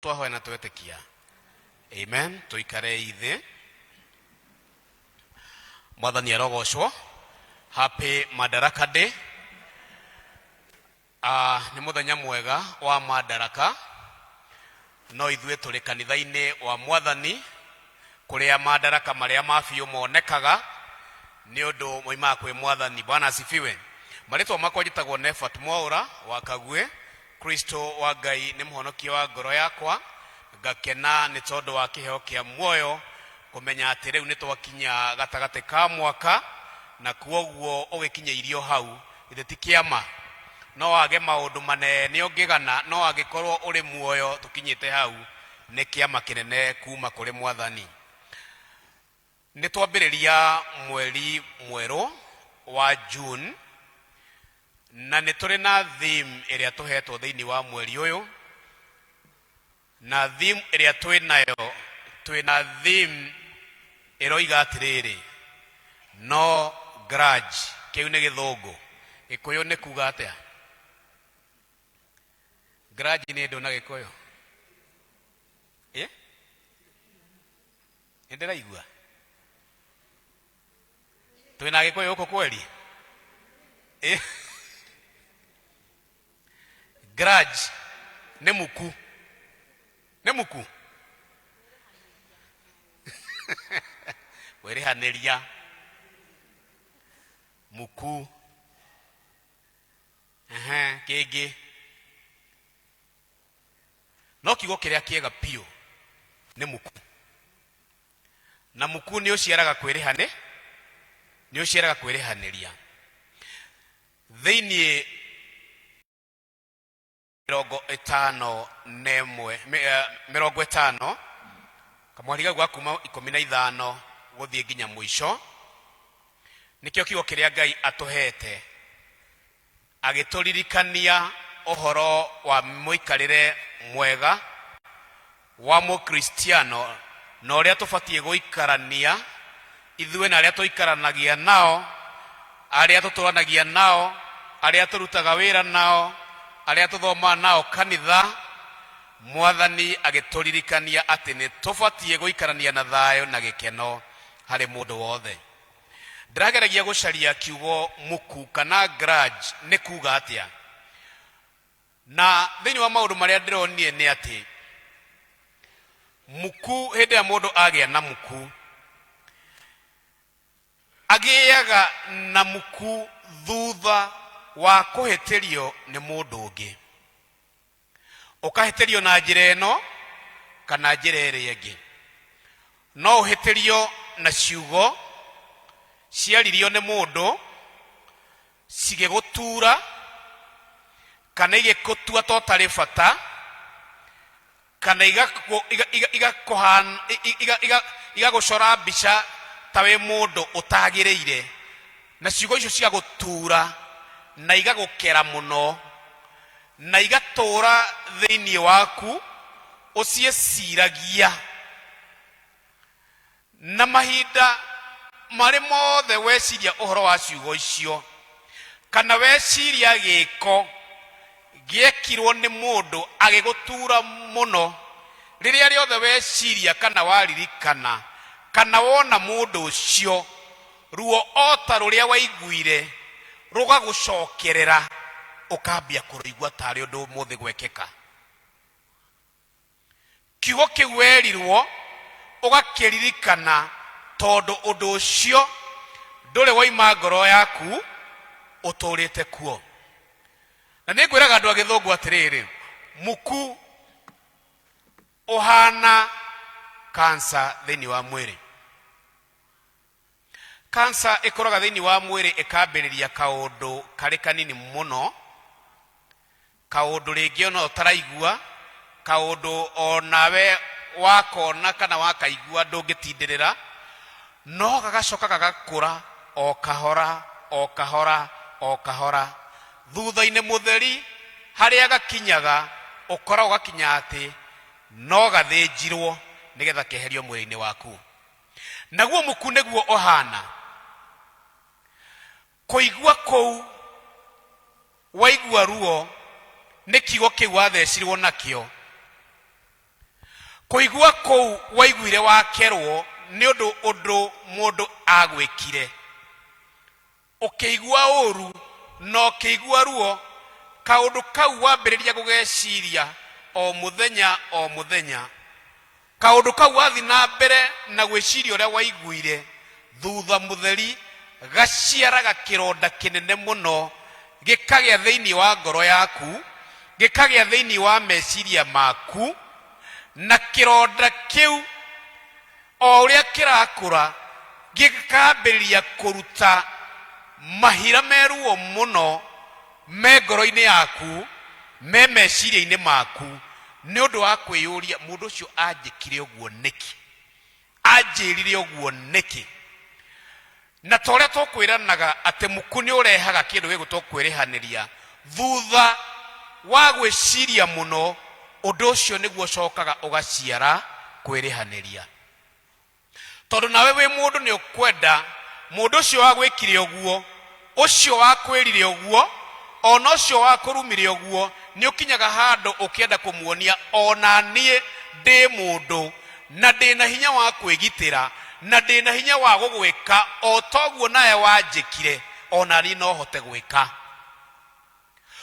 twahoya na twetekia. Amen. Tuikare ithe. Mwathani arogocwo. Happy Madaraka Day. Ni muthenya mwega wa Madaraka. No ithuĩ tũrĩ kanitha-inĩ wa Mwathani kuria madaraka maria mabiũ monekaga ni ũndũ moimaga kwĩ Mwathani. Bwana asifiwe. Marĩtwa makwa njĩtagwo Nephat Mwaura wa Kikuyu. Kristo wa Ngai nĩ mũhonokia wa ngoro yakwa. Ngakena nĩ tondũ wa kĩheo kĩa muoyo kũmenya atĩ rĩu nĩ twakinya gatagatĩ ka mwaka, na kuoguo ũgĩkinyĩirio hau ithe ti kĩama. No wage maũndũ manene ũngĩgana, no angĩkorwo ũrĩ muoyo tũkinyĩte hau nĩ kĩama kĩnene kuma kũrĩ Mwathani. Nĩ twambĩrĩria mweri mwerũ wa June, na nĩ tũrĩ na theme ĩrĩa tũhetwo thĩinĩ wa mweri ũyũ. Na theme ĩrĩa twĩna theme ĩroiga atĩrĩrĩ, no grudge. Kĩu nĩ Gĩthũngũ. Gĩkũyũ nĩ kuga atĩa? Grudge nĩ ndũ na Gĩkũyũ. Nĩndĩraigua twĩna Gĩkũyũ gũkũ kweri? Grudge nĩ Muku. Nĩ Muku. Kwĩrĩhanĩria. Muku. Kĩngĩ. No kiugo kĩrĩa kĩega piũ nĩ Muku. Na Muku nĩ ũciaraga kwĩrĩhanĩria. Thĩinĩ 50 kamwariga gwa kuma 15 gũthiĩ nginya mũico, nĩkĩo kiugo kĩrĩa Ngai atũhete agĩtũririkania ũhoro wa mũikarĩre mwega wa mũkristiano na ũrĩa tũbatiĩ gũikarania ithuĩ na arĩa tũikaranagia nao, arĩa tũtũranagia nao, arĩa tũrutaga wĩra nao, arĩa tũthomaga nao kanitha. Mwathani agĩtũririkania atĩ nĩ tũbatiĩ gũikarania na thayũ na gĩkeno harĩ mũndũ wothe. Ndĩrageragia gũcaria kiugo Muku kana grudge nĩ kuga atĩa. Na thĩinĩ wa maũndũ marĩa ndĩronire nĩ atĩ Muku, hĩndĩ ya mũndũ agĩa na Muku, agĩaga na Muku thutha wa kũhĩtĩrio nĩ mũndũ ũngĩ. Ũkahĩtĩrio na njĩra ĩno kana njĩra ĩrĩa ĩngĩ. No ũhĩtĩrio na ciugo ciaririo nĩ mũndũ cigĩgũtura kana igĩkũtua to tarĩ bata, kana igagũcora mbica ta wĩ mũndũ ũtagĩrĩire, na ciugo icio ciagũtura na igagũkera mũno na igatũra thĩinĩ waku ũciĩciragia, na mahinda marĩ mothe weciria ũhoro wa ciugo icio kana weciria gĩko gĩekirwo nĩ mũndũ agĩgũtura mũno, rĩrĩa rĩothe weciria kana waririkana kana wona mũndũ ũcio, ruo ota rũrĩa waiguire rũgagũcokerera, ũkambia kũrũigua tarĩ ũndũ mũthĩ gwekeka. Kiugo kĩu werirwo ũgakĩririkana tondũ ũndũ ũcio ndũrĩ woima ngoro yaku, ũtũrĩte kuo. Na nĩ ngwĩraga andũ a Gĩthũngũ atĩrĩrĩ, Muku ũhana cancer thĩinĩ wa mwĩrĩ. Cancer ĩkoraga thĩinĩ wa mwĩrĩ ĩkambĩrĩria kaũndũ karĩ kanini mũno, kaũndũ rĩngĩ ona ũtaraigua, kaũndũ onawe wakona kana wakaigua ndũngĩtindĩrĩra, no gagacoka gagakũra o kahora o kahora o kahora. Thutha-inĩ mũtheri harĩa gakinyaga ũkora ũgakinya atĩ no gathĩnjirwo nĩgetha keherio mwĩrĩ-inĩ waku. Naguo Muku nĩguo ũhana. Kũigua kũu waigua ruo nĩ kiugo kĩu wathecirwo nakĩo, kuigua kou waiguire wakerwo ni undu mundu agwikire ukiigua uru no ukiigua ruo kaundu kau wambiriria gugeciria o muthenya kaundu kau wathi na mbere na gwiciria uria waiguire thutha mutheri gaciaraga kironda kinene muno gikagia thiini wa ngoro yaku gikagia thiini wa meciria maku na kironda kiu o uria kirakura gikambiriria kuruta mahira meruo muno me ngoro-ini yaku me meciria-ini maku ni undu wa kwiyuria mundu ucio anjikire uguo niki anjirire uguo niki na toria tukwiranaga ati muku ni urehaga kindu gigutwo kwirihaniria thutha wa gwiciria muno undu ucio niguo cokaga ugaciara kwirihaniria tondu nawe wi mundu ni ukwenda mundu ucio wa gwikire uguo ucio wa kwirire uguo ona ucio wa kurumire uguo ni ukinyaga handu ukienda kumuonia ona nie ndi mundu na ndi na hinya wa kwigitira na ndi na hinya wa gugwika o toguo naye wanjikire ona ni no hote gwika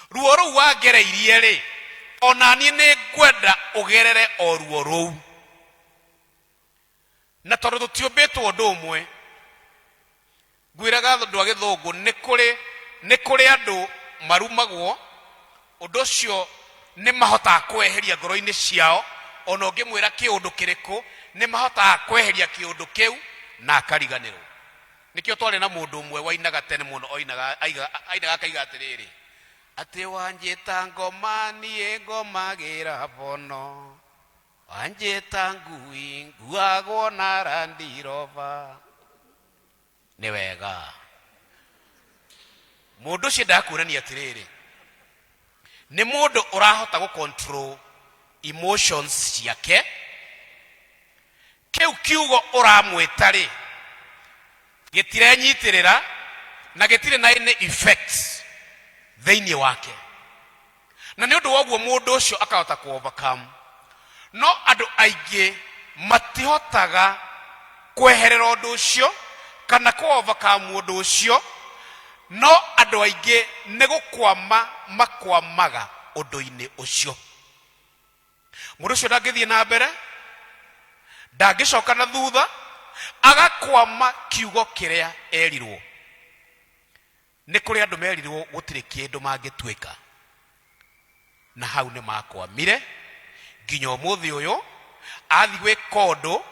ruo ruu wagereirie ri ona ni ngwenda ugerere o ruo ruu na tondu tutiumbitwo undu umwe ngwiraga andu a githungu ni kuri andu marumagwo undu ucio ni mahotaga kweheria ngoro-ini ciao ona ngimwira kiundu kiriku ni mahotaga kweheria kiundu kiu na akariganirwo nikio twari na mundu umwe wainaga tene muno oinaga akaiga atiriri ati wanjita ngoma nie ngomagira bono wanjita ngui nguagwo na randirova ni wega mundu ucio ndakurania atiriri ni mundu urahota gu control emotions ciake kiu kiugo uramwita ri gitirenyitirira na gitire na any effects thiini wake na ni undu woguo mundu ucio akahota ku overcome no andu aingi matihotaga kweherera undu ucio kana ku overcome undu ucio no andu aingi ni gukwama makwamaga undu-ini ucio mundu ucio ndangithie na mbere ndangicoka na thutha agakwama kiugo kiria erirwo ni kuri andu merirwo gutire kindu mangituika na hau ni makwamire nginya umuthi uyu athi gwika undu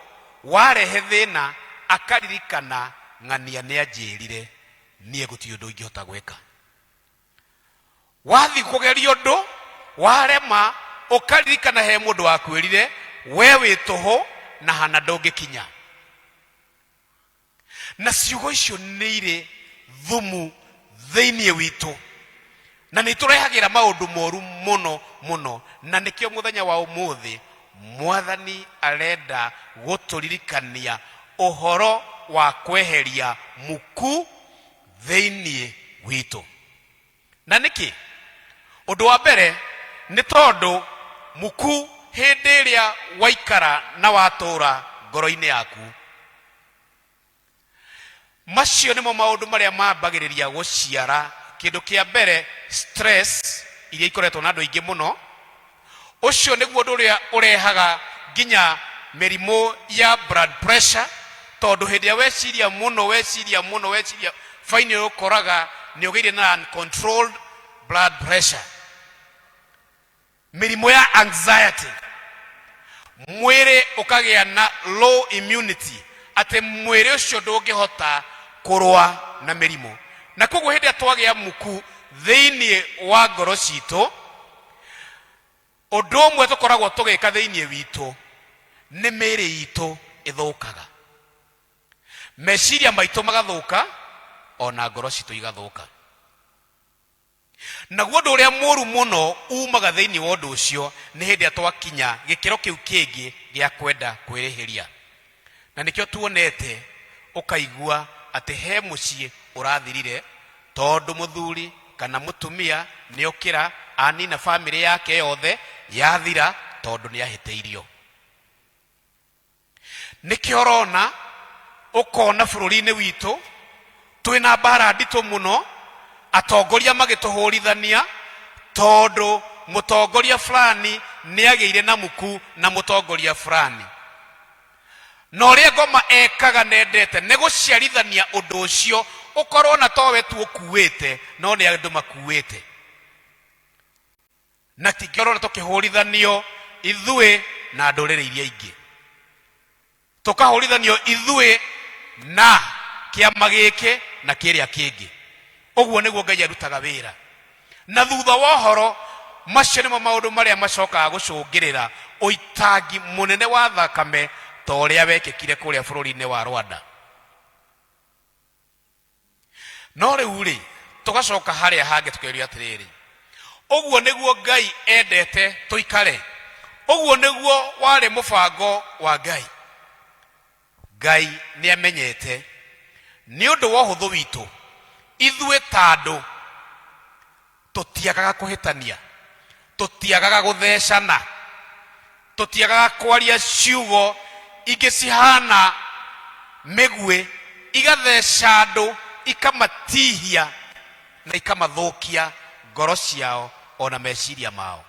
warehe thina akaririkana ng'ania ni anjirire nie guti undu ingihota gwika wathi kugeria undu warema ukaririkana he mundu wakwirire we wituho na hana ndungikinya na ciugo icio ni ire thumu thiini witu na ni turehagira maundu moru muno na nikio muthenya wa umuthi mwathani arenda guturirikania uhoro wa kweheria muku thiini witu na niki undu wa mbere ni tondu muku hindi iria waikara na watura ngoro-ini yaku macio nimo maundu maria mambagiriria guciara kindu kia mbere stress iria ikoretwo na andu aingi muno ucio niguo undu uria urehaga nginya mirimu ya blood pressure tondu hindi ya weciria muno faini ukoraga ni ugeire na uncontrolled blood pressure mirimu ya anxiety mwire ukagia na low immunity ate mwire ucio ndungihota kurwa na mirimu na koguo hindi atwagia muku thiini wa ngoro citu undu umwe tukoragwo tugika thiini witu ni miri itu ithukaga meciria maitu magathuka ona ngoro citu igathuka naguo ndu uria muru muno umaga thiini wa undu ucio ni hindi atwakinya gikiro kiu kingi gia kwenda kwirihiria na nikio tuonete ukaigua ati he mucii urathirire tondu muthuri kana mutumia ni ukira anina family yake yothe yathira tondu ni ahiteirio nikiorona ukona bururi-ini witu twina mbara ndito muno, atongoria magituhurithania tondu mutongoria fulani niageire na Muku na mutongoria fulani. No ria ngoma ekaga nendete ni guciarithania undu ucio ukorwo na towe tu ukuite no ni andu makuite. Na tingirona tukihurithanio ithui na ndurire iria ingi, tukahurithanio ithui na kiama giki na kiria kingi. Uguo niguo Ngai arutaga wira. Na thutha wa horo macio nimo maundu maria macokaga gucungirira uitangi munene wa thakame ta uria wekekire kuria bururi-ini wa Rwanda. No riu ri tugacoka haria hange tukiuria atiriri, uguo niguo Ngai endete tuikare, uguo niguo wari mubango wa Ngai. Ngai ni amenyete ni undu wa uhuthu witu ithui tandu tutiagaga kuhitania, tutiagaga guthecana, tutiagaga kwaria ciugo ingi cihana migwe igatheca andu ikamatihia na ikamathukia ngoro ciao ona meciria mao.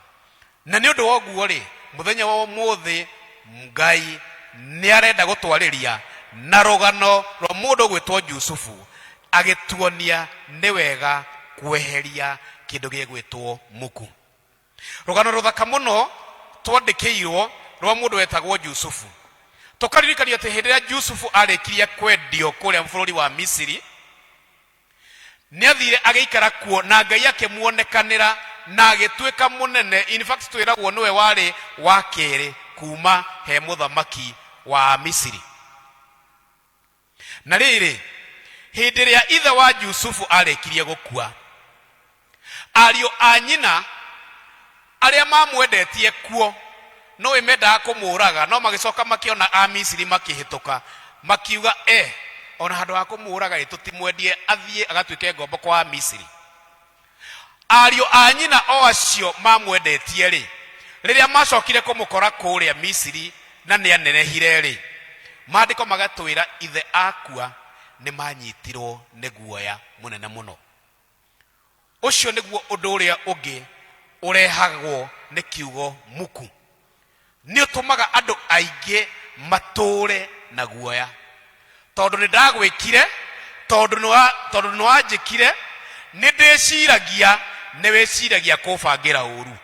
Na ni undu wa guo ri muthenya wa umuthi Ngai ni arenda gutwariria na rugano rwa mundu gwitwo Jusufu agituonia ni wega kweheria kindu gigwitwo Muku. Rugano ruthaka muno twandikiirwo rwa mundu wetagwo Jusufu. Tukaririkania ati hindi ya Jusufu arikiria kwendio kuria bururi wa Misiri, ni athire ageikara kuo na Ngai akimuonekanira na agituika munene. In fact twiragwo niwe wari wa keri kuma he muthamaki wa Misiri. Na riri hindi ria ithe wa Jusufu arikirie gukua, ario a nyina aria mamwendetie kuo no imendaga kumuraga, no magicoka makiona a Misiri makihituka makiuga ona handu ha kumuraga tutimwendie athie agatuike ngombo kwa Misiri. Ario a nyina o acio mamwendetie ri riria macokire kumukora kuria Misiri na ni anenehire ri, maandiko magatwira ithe akua ni manyitirwo ni guoya munene muno. Ucio niguo undu uria ungi urehagwo ni kiugo Muku. Ni utumaga andu aingi mature na guoya tondu ni ndagwikire, tondu ni wanjikire, ni ndiciragia ni wiciragia kubangira uru.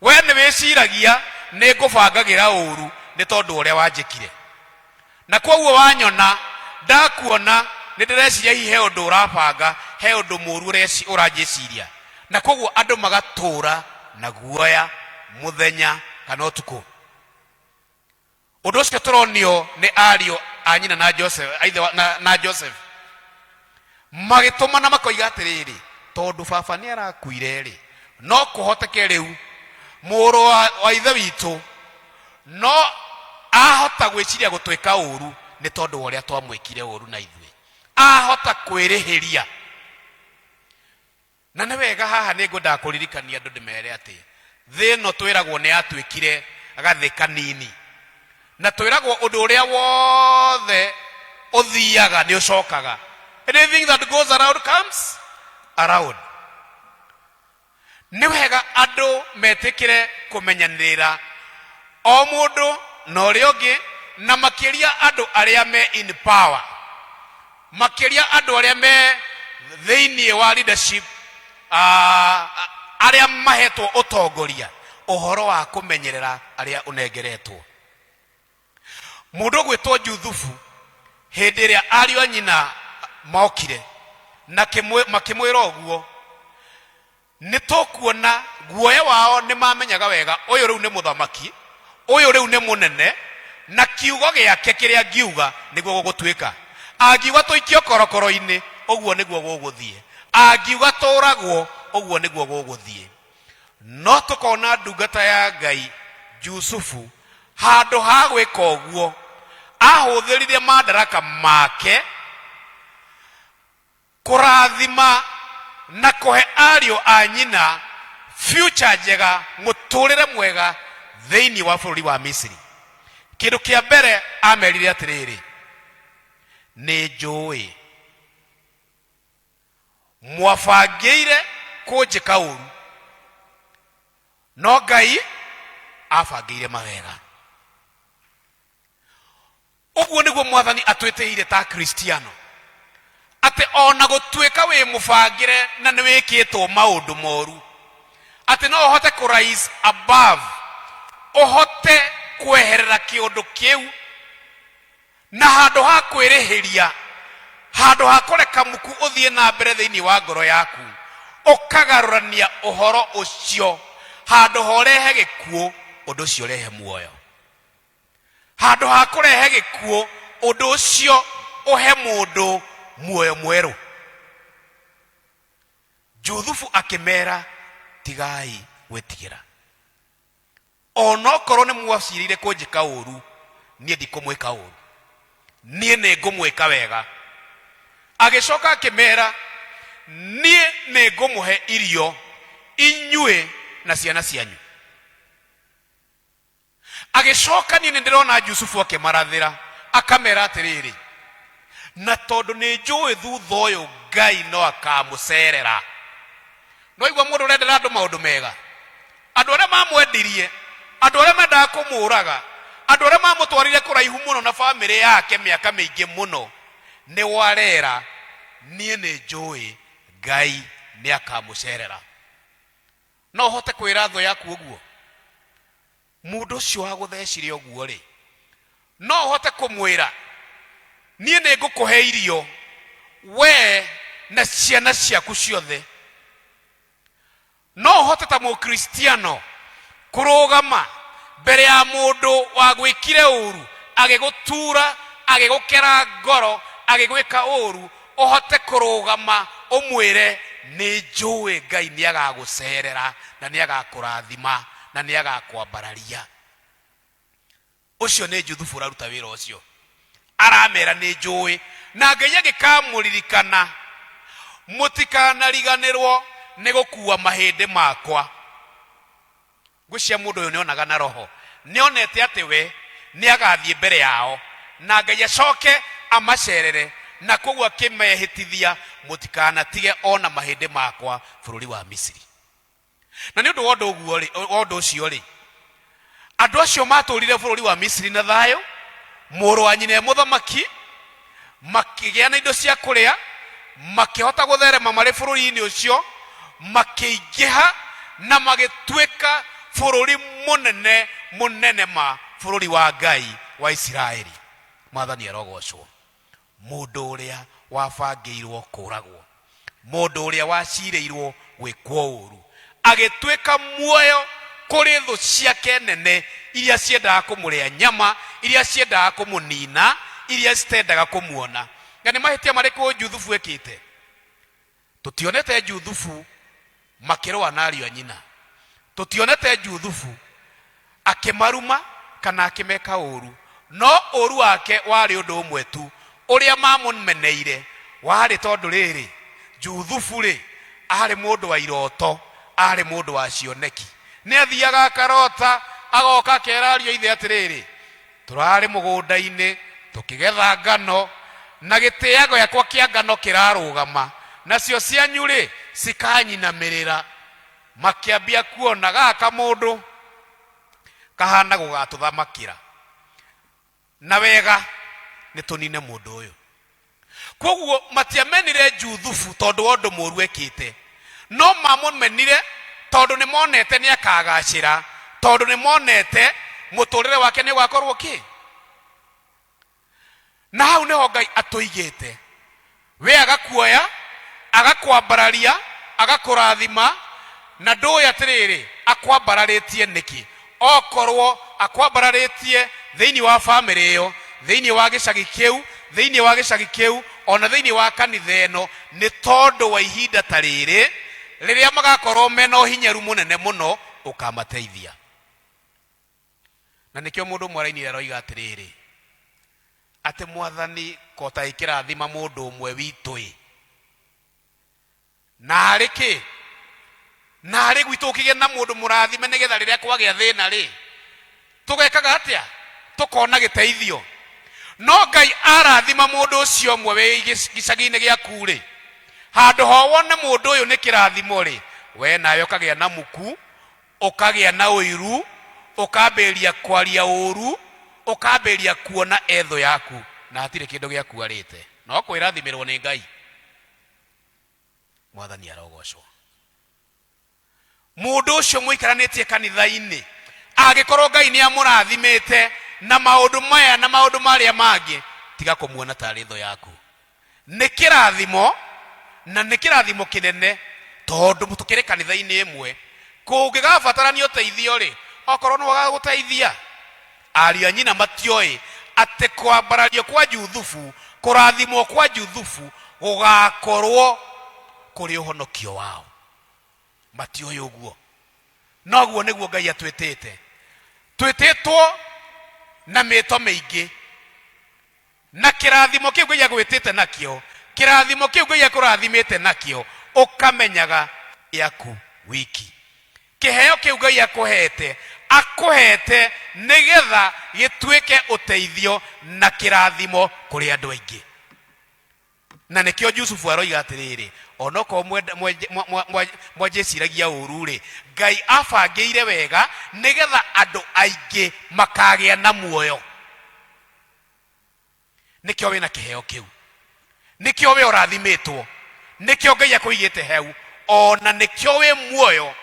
We ni wiciragia ni ngubangagira uru ni tondu uria wanjikire. Na koguo wanyona ndakuona ni ndireciria hihi he undu urabanga, he undu muru uranjiciria, na koguo andu magatura na guoya muthenya kana utuku. Undu ucio turonio ni ario a nyina na Joseph, na Joseph magitumana makoiga atiriri, tondu baba ni arakuire ri no kuhoteke riu muru wa ithe witu no ahota gwiciria gutwika uru ni tondu uria twamwikire uru na ithui, ahota kwirihiria. Na ni wega haha ni ngwenda kuririkania andu ndimere ati thi no twiragwo ni atwikire agathi kanini, na twiragwo undu uria wothe uthiaga ni ucokaga. Anything that goes around comes around. Ni wega andu metikire kumenyanira o mundu no ri ungi, na makiria andu aria me in power, makiria andu aria me thiini wa leadership, aria mahetwo utongoria uhoro wa kumenyerera aria unengeretwo. Mundu gwitwo Jusufu hindi ria ario a nyina maokire na makimwira uguo, ni tukuona guoya wao ni mamenyaga wega uyu riu ni muthamaki, uyu riu ni munene, na kiugo giake kiria ngiuga niguo gugutwika. Angiuga tuikio korokoro-ini uguo niguo guguthie, angiuga turagwo uguo niguo guguthie. No tukona ndungata ya Ngai Jusufu handu ha gwika uguo ahuthirire madaraka make kurathima na kuhe ario a nyina future njega, muturire mwega thiini wa bururi wa Misiri. kindu kia mbere amerire atiriri, ni njui mwabangiire kunjika uru, no Ngai abangiire mawega. Uguo niguo Mwathani atwitiire ta Kristiano, ati ona gutwika wi mubangire na ni wikitwo maundu moru, ati no uhote ku rise above, uhote kweherera kiundu kiu, na handu ha kwirihiria, handu ha kureka muku uthie na mbere thiini wa ngoro yaku, ukagarurania uhoro ucio, handu horehe gikuo undu ucio rehe muoyo, handu ha kurehe gikuo undu ucio uhe mundu muoyo mweru. Juthufu akimera tigai gwitigira, onokorwo ni mwacirire kunjika uru, nie ndikumwika uru, nie ni ngumwika wega. Agicoka akimera, nie ni ngumuhe irio inyue na ciana cianyu. Agicoka nie ndirona Jusufu akimarathira, akamera atiriri, na tondu ni njui thutha uyu Ngai no akamucerera. No igwa mundu urendera andu maundu mega, andu aria mamwendirie, andu aria mendaga kumuraga, andu aria mamutwarire kuraihu muno na family yake miaka mingi muno, ni warera, nie ni njui Ngai ni akamucerera. No hote kwira tho yaku uguo, mundu ucio wa guthecire uguo ri, no hote kumwira, nie ni ngukuhe irio we na ciana ciaku ciothe. No hote ta Mukristiano kurugama mbere ya mundu wa gwikire uru, agigutura, agigukera ngoro, agigwika uru, uhote kurugama umwire, ni njui Ngai ni agagucerera na ni agakurathima na ni agakwambararia. Ucio ni Juthufu raruta wira ucio, aramera ni njui, na Ngai agikamuririkana, mutikanariganirwo ni gukua mahindi makwa. Ngwiciria mundu uyu nionaga na roho, nionete ati we ni agathie mbere yao, na Ngai acoke amacerere, na koguo akimehitithia mutikanatige ona mahindi makwa bururi wa Misiri. Na ni undu wondu uguo ri, wondu ucio ri, andu acio maturire bururi wa Misiri na thayo, muru wa nyine muthamaki, makigia na indo cia kuria, makihota gutherema mari bururi-ini ucio, makiingiha na magitwika bururi munene munene ma bururi wa Ngai wa Israeli. Mwathani arogocwo. Mundu uria wabangiirwo kuragwo, mundu uria wacireirwo gwikwo uru, agitwika muoyo kuri thu ciake nene iria ciendaga kumuria nyama, iria ciendaga kumunina, iria citendaga kumuona. Na ni mahitia mariku Juthufu ekite? Tutionete Juthufu makirwa na ariũ a nyina, tutionete Juthufu akimaruma kana akimeka uru, no uru wake wari undu umwe tu, uria mamumeneire wari tondu riri, Juthufu ri ari mundu wa iroto, ari mundu wa cioneki. Ni athiaga akarota, agoka akerario ithe atiriri, turari mugunda-ini tukigetha ngano, na gitiago yakwa kia ngano kirarugama, nacio cianyu ri cikanyinamirira, makiambia kuona gaka mundu kahana gugatuthamakira, na wega ni tunine mundu uyu. Koguo matiamenire Juthufu tondu wondu muru ekite, no mamumenire tondu ni monete ni akagacira, tondu ni monete muturire wake ni gwakorwo ki. Na hau niho Ngai atuigite, we agakuoya, agakwambararia, agakurathima, na nduya atiriri akwambararitie niki. Okorwo akwambararitie thiini wa family iyo, thiini wa gicagi kiu, thiini wa gicagi kiu, ona thiini wa kanitha ino, ni tondu wa ihinda tariri riria magakorwo mena uhinyaru munene muno ukamateithia. Na nikio mundu mwaraini aroiga atiriri, ati Mwathani kota ikirathima mundu umwe witui, na ariki na ari gwitu ukige na mundu murathime nigetha riria kwagia thina ri tugekaga atia, tukona giteithio. No Ngai arathima mundu ucio mwe we gicagi-ini giaku ri, handu ho wone mundu uyu ni kirathimo ri, we nawe ukagia na muku, ukagia na uiru, ukambiria kwaria uru, ukambiria kuona etho yaku na hatire kindu giakuarite. No kwirathimirwo ni Ngai. Mwathani arogocwo. Mundu ucio muikaranitie kanitha-ini, agikorwo Ngai ni amurathimite na maundu maya na maundu maria mangi, tiga kumuona tari tho yaku. Ni kirathimo, na ni kirathimo kinene, tondu tukire kanitha-ini imwe. Kungigabatarania uteithio ri, okorwo no wagaguteithia, ariu anyina matioi ate kwambarario kwa Juthufu, kurathimwo kwa Juthufu gugakorwo kuri uhonokio wao. Matioi uguo. Noguo niguo Ngai atwitite. Twititwo na mito meingi, na kirathimo kiu Ngai agwitite nakio, kirathimo kiu Ngai akurathimite nakio, ukamenyaga yaku wiki. Kiheo kiu Ngai akuhete nigetha gitwike uteithio na kirathimo kuri andu aingi. Na nikio Yusufu aroiga atiriri, onoko mwajeciragia uru ri, Ngai abangiire wega nigetha andu aingi makagia na muoyo. Nikio wina kiheo kiu, nikio we urathimitwo, nikio Ngai akuigite heu, ona nikio we muoyo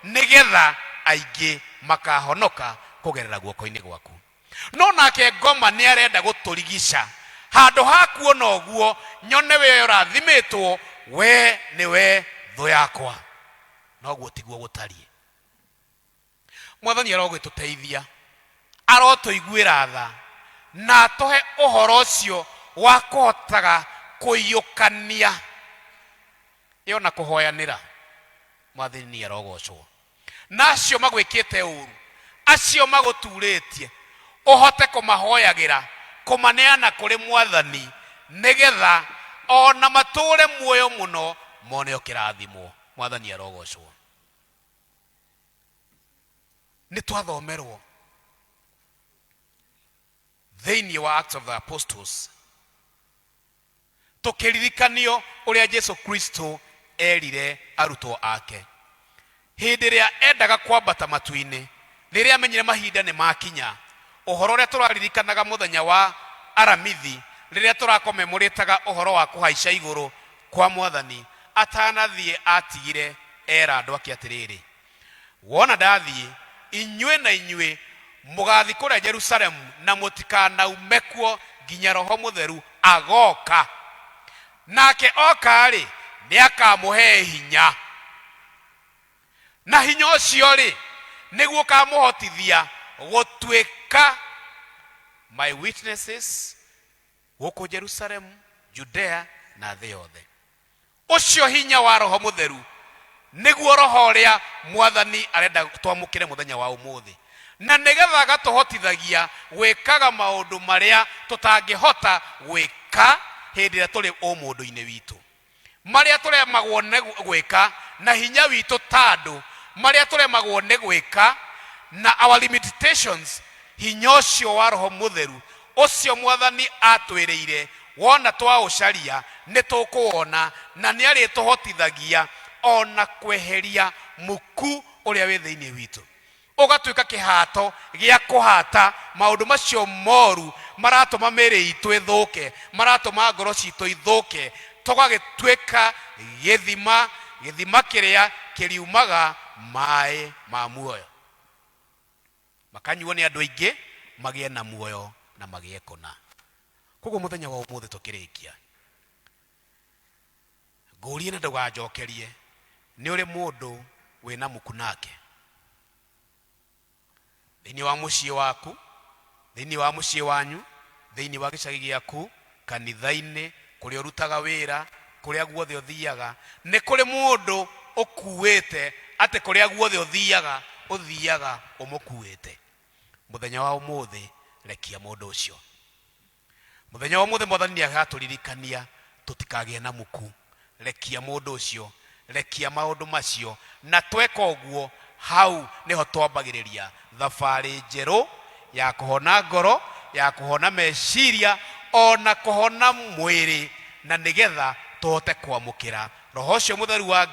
nigetha aingi makahonoka kugerera guoko-ini gwaku. No nake ngoma ni arenda guturigisha handu hakuona oguo, nyone we urathimitwo, we niwe tho yakwa. Noguo tiguo gutarie. Mwathani arogituteithia, arotuiguira tha, na tohe uhoro ucio wa kuhotaga kuyukania yona kuhoyanira. Mwathani arogocwo. Nacio magwikite uru, acio maguturitie, uhote kumahoyagira, kumaneana kuri Mwathani, nigetha ona mature muoyo muno mone okirathimo. Mwathani arogocwo. Ni twathomerwo thiini wa Acts of the Apostles, tukiririkanio uria Jesu Kristo erire arutwo ake hindi ria endaga kwambata matu-ini, riria amenyire mahinda ni makinya. Uhoro uria turaririkanaga muthenya wa Aramithi, riria turakomemoritaga uhoro wa kuhaica iguru kwa Mwathani, atanathie atigire era andu ake atiriri, wona ndathie inywe na inywe mugathi kuria Jerusalemu, na mutikanaume kuo nginya Roho Mutheru agoka. Nake oka ri ni akamuhe hinya, na hinya ucio ri niguo kamuhotithia gutwika my witnesses guku Jerusalem, Judea na thĩ yothe. Ucio hinya wa Roho Mutheru niguo roho uria Mwathani arenda twamukire muthenya wa umuthi, na nigetha gatuhotithagia gwikaga maundu maria tutangihota gwika hindi ria turi umundu-ini witu, maria turemagwo ni gwika na hinya witu tandu, maria turemagwo ni gwika na our limitations. Hinya ucio wa Roho Mutheru ucio Mwathani atwiriire, wona twaucaria ni tukuona, na ni ari tuhotithagia ona kweheria muku uria wi thiini witu, ugatwika kihato gia kuhata maundu macio moru maratuma miri itu ithuke, maratuma ngoro citu ithuke, tugagitwika githima kiria kiriumaga mai ma muoyo, makanyuo ni andu aingi, magie na muoyo na magie kona. Koguo muthenya wa umuthi tukirikia, ngurie na ndugajokerie, ni uri mundu wina muku nake thiini wa mucii waku, thiini wa mucii wanyu, thiini wa gicagi giaku, kanitha-ini, kuria urutaga wira, kuria guothe uthiaga. Ni kuri mundu ukuwite ate kuria guothe uthiaga umukuwite. Muthenya wa umuthi rekia mundu ucio. Muthenya wa umuthi Mwathani agaturirikania tutikagie na muku. Rekia mundu ucio, rekia maundu macio, na tweka uguo hau niho twambagiriria thabari njeru ya kuhona ngoro, ya kuhona meciria, ona kuhona mwiri, na nigetha tuhote kwamukira roho ucio mutheru wa